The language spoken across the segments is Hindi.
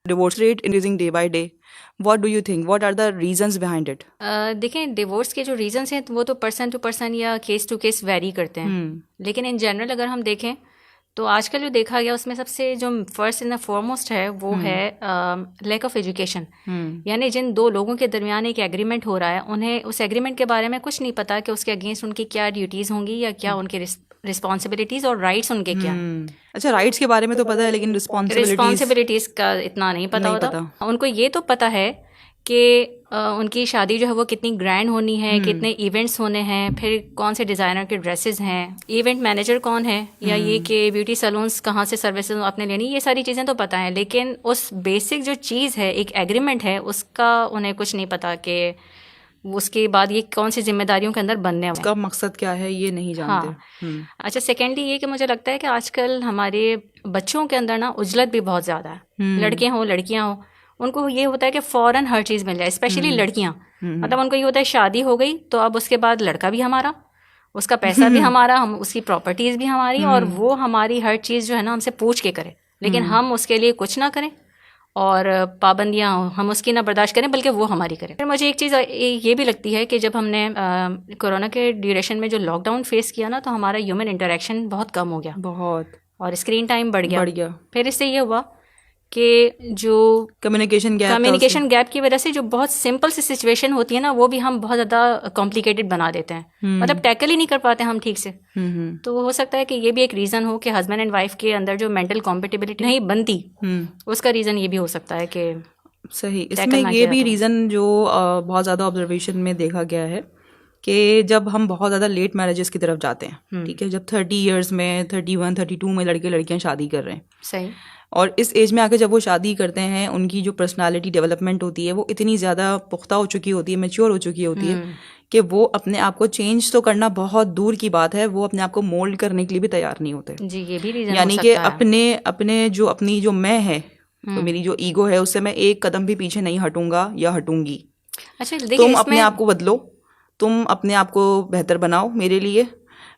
Divorce rate increasing day by day. What do you think? What are the reasons behind it? देखें, डिवोर्स के जो रीजंस हैं वो तो पर्सन टू पर्सन या केस टू केस वेरी करते हैं, लेकिन इन जनरल अगर हम देखें तो आजकल जो देखा गया उसमें सबसे जो फर्स्ट एंड फॉरमोस्ट है वो है लैक ऑफ एजुकेशन। यानी जिन दो लोगों के दरमियान एक एग्रीमेंट हो रहा है, उन्हें उस एग्रीमेंट के बारे में कुछ नहीं पता कि उसके अगेंस्ट उनकी क्या ड्यूटीज़ होंगी या क्या उनके रिस्पॉन्सिबिलिटीज़ और राइट्स उनके क्या। अच्छा, राइट्स के बारे में तो पता है लेकिन रिस्पॉन्सिबिलिटीज़ का इतना नहीं पता होता। उनको ये तो पता है कि उनकी शादी जो है वो कितनी ग्रैंड होनी है, कितने इवेंट्स होने हैं, फिर कौन से डिज़ाइनर के ड्रेसेस हैं, इवेंट मैनेजर कौन है, या ये कि ब्यूटी सैलून्स कहाँ से सर्विसेज आपने लेनी, ये सारी चीज़ें तो पता है। लेकिन उस बेसिक जो चीज़ है, एक एग्रीमेंट है, उसका उन्हें कुछ नहीं पता कि उसके बाद ये कौन सी जिम्मेदारियों के अंदर बनने हैं, उसका मकसद क्या है ये नहीं जानते। हाँ। अच्छा, सेकेंडली ये कि मुझे लगता है कि आजकल हमारे बच्चों के अंदर ना उजलत भी बहुत ज़्यादा है। लड़के हों लड़कियाँ हों, उनको ये होता है कि फ़ौरन हर चीज़ मिल जाए, स्पेशली लड़कियाँ। मतलब उनको ये होता है शादी हो गई तो अब उसके बाद लड़का भी हमारा, उसका पैसा भी हमारा, हम उसकी प्रॉपर्टीज़ भी हमारी, और वो हमारी हर चीज़ जो है ना हमसे पूछ के करे, लेकिन हम उसके लिए कुछ ना करें और पाबंदियाँ हम उसकी ना बर्दाश्त करें बल्कि वो हमारी करें। फिर मुझे एक चीज़ ये भी लगती है कि जब हमने कोरोना के ड्यूरेशन में जो लॉकडाउन फेस किया ना, तो हमारा ह्यूमन इंटरेक्शन बहुत कम हो गया, बहुत, और स्क्रीन टाइम बढ़ गया। फिर इससे ये हुआ कि जो कम्युनिकेशन गैप की वजह से जो बहुत सिंपल सी सिचुएशन होती है ना, वो भी हम बहुत ज़्यादा कॉम्प्लिकेटेड बना देते हैं, मतलब टैकल ही नहीं कर पाते हम ठीक से। तो हो सकता है कि ये भी एक रीज़न हो कि हस्बैंड एंड वाइफ के अंदर जो मेंटल कॉम्पेटिबिलिटी नहीं बनती, उसका रीज़न ये भी हो सकता है कि सही। इसमें ये भी रीज़न जो बहुत ज़्यादा ऑब्जर्वेशन में देखा गया है कि जब हम बहुत ज़्यादा लेट मैरिजेस की तरफ जाते हैं, ठीक है, जब 30 ईयर्स में, 31, 32 में लड़के लड़कियाँ शादी कर रहे हैं, सही, और इस एज में आके जब वो शादी करते हैं, उनकी जो पर्सनालिटी डेवलपमेंट होती है वो इतनी ज़्यादा पुख्ता हो चुकी होती है, मैच्योर हो चुकी होती है कि वो अपने आप को चेंज तो करना बहुत दूर की बात है, वो अपने आप को मोल्ड करने के लिए भी तैयार नहीं होते जी। ये भी रीज़न यानी कि अपनी जो मैं है, तो मेरी जो ईगो है उससे मैं एक कदम भी पीछे नहीं हटूंगा या हटूंगी। अच्छा, तुम अपने आप को बदलो, तुम अपने आप को बेहतर बनाओ मेरे लिए,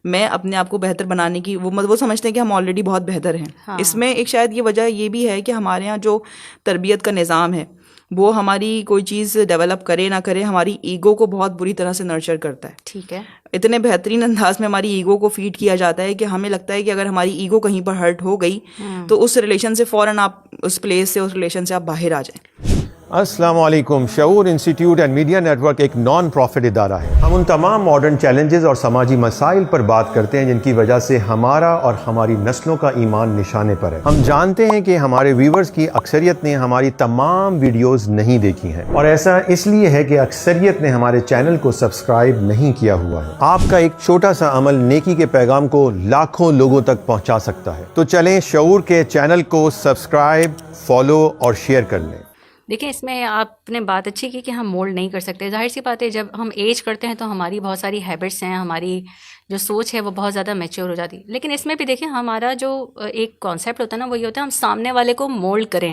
मैं अपने आप को बेहतर बनाने की वो समझते हैं कि हम ऑलरेडी बहुत बेहतर हैं। हाँ। इसमें एक शायद ये वजह ये भी है कि हमारे यहाँ जो तरबियत का निज़ाम है वो हमारी कोई चीज़ डेवलप करे ना करे, हमारी ईगो को बहुत बुरी तरह से नर्चर करता है। ठीक है, इतने बेहतरीन अंदाज में हमारी ईगो को फीड किया जाता है कि हमें लगता है कि अगर हमारी ईगो कहीं पर हर्ट हो गई तो उस रिलेशन से फ़ौरन आप उस प्लेस से, उस रिलेशन से आप बाहर आ जाएं। अस्सलाम वालेकुम। शऊर इंस्टीट्यूट एंड मीडिया नेटवर्क एक नॉन प्रॉफिट इदारा है। हम उन तमाम मॉडर्न चैलेंजेस और समाजी मसाइल पर बात करते हैं जिनकी वजह से हमारा और हमारी नस्लों का ईमान निशाने पर है। हम जानते हैं कि हमारे व्यूवर्स की अक्सरियत ने हमारी तमाम वीडियोस नहीं देखी हैं, और ऐसा इसलिए है कि अक्सरियत ने हमारे चैनल को सब्सक्राइब नहीं किया हुआ है। आपका एक छोटा सा अमल नेकी के पैगाम को लाखों लोगों तक पहुँचा सकता है। तो चलें शऊर के चैनल को सब्सक्राइब, फॉलो और शेयर कर लें। देखिए, इसमें आपने बात अच्छी की कि हम मोल्ड नहीं कर सकते। जाहिर सी बात है, जब हम एज करते हैं तो हमारी बहुत सारी हैबिट्स हैं, हमारी जो सोच है वो बहुत ज़्यादा मैच्योर हो जाती है। लेकिन इसमें भी देखिए, हमारा जो एक कॉन्सेप्ट होता है ना, वो ये होता है हम सामने वाले को मोल्ड करें।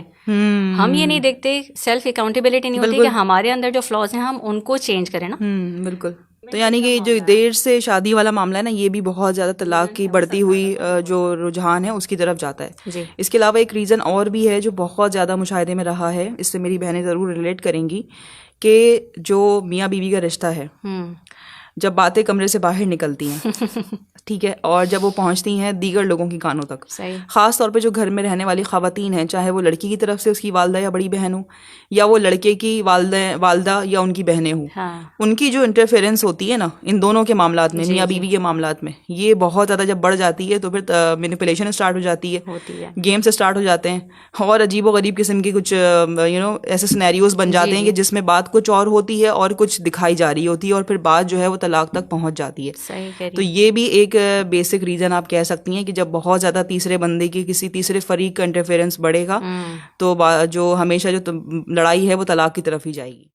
हम ये नहीं देखते, सेल्फ अकाउंटेबिलिटी नहीं होती कि हमारे अंदर जो फ्लॉज हैं हम उनको चेंज करें ना। बिल्कुल। तो यानी कि जो देर से शादी वाला मामला है ना, ये भी बहुत ज़्यादा तलाक की बढ़ती हुई जो रुझान है उसकी तरफ जाता है जी। इसके अलावा एक रीज़न और भी है जो बहुत ज़्यादा मुशाहिदे में रहा है, इससे मेरी बहनें ज़रूर रिलेट करेंगी, कि जो मियाँ बीवी का रिश्ता है, जब बातें कमरे से बाहर निकलती हैं ठीक है, और जब वो पहुंचती हैं दीगर लोगों की कानों तक, ख़ास तौर पे जो घर में रहने वाली ख़वातीन हैं, चाहे वो लड़की की तरफ से उसकी वालदा या बड़ी बहन हो, या वो लड़के की वालदा या उनकी बहनें हो, हाँ। उनकी जो इंटरफेरेंस होती है ना इन दोनों के मामलात में, मियाँ बीवी के मामलात में, ये बहुत ज़्यादा जब बढ़ जाती है तो फिर मैनिपुलेशन स्टार्ट हो जाती है, गेम्स स्टार्ट हो जाते हैं, और अजीब व गरीब किस्म के कुछ ऐसे सिनेरियोज बन जाते हैं कि जिसमें बात कुछ और होती है और कुछ दिखाई जा रही होती है, और फिर बात जो है वो तलाक तक पहुँच जाती है। तो ये भी एक बेसिक रीज़न आप कह सकती हैं कि जब बहुत ज़्यादा तीसरे बंदे की, किसी तीसरे फरीक का इंटरफेरेंस बढ़ेगा तो जो हमेशा जो लड़ाई है वो तलाक की तरफ ही जाएगी।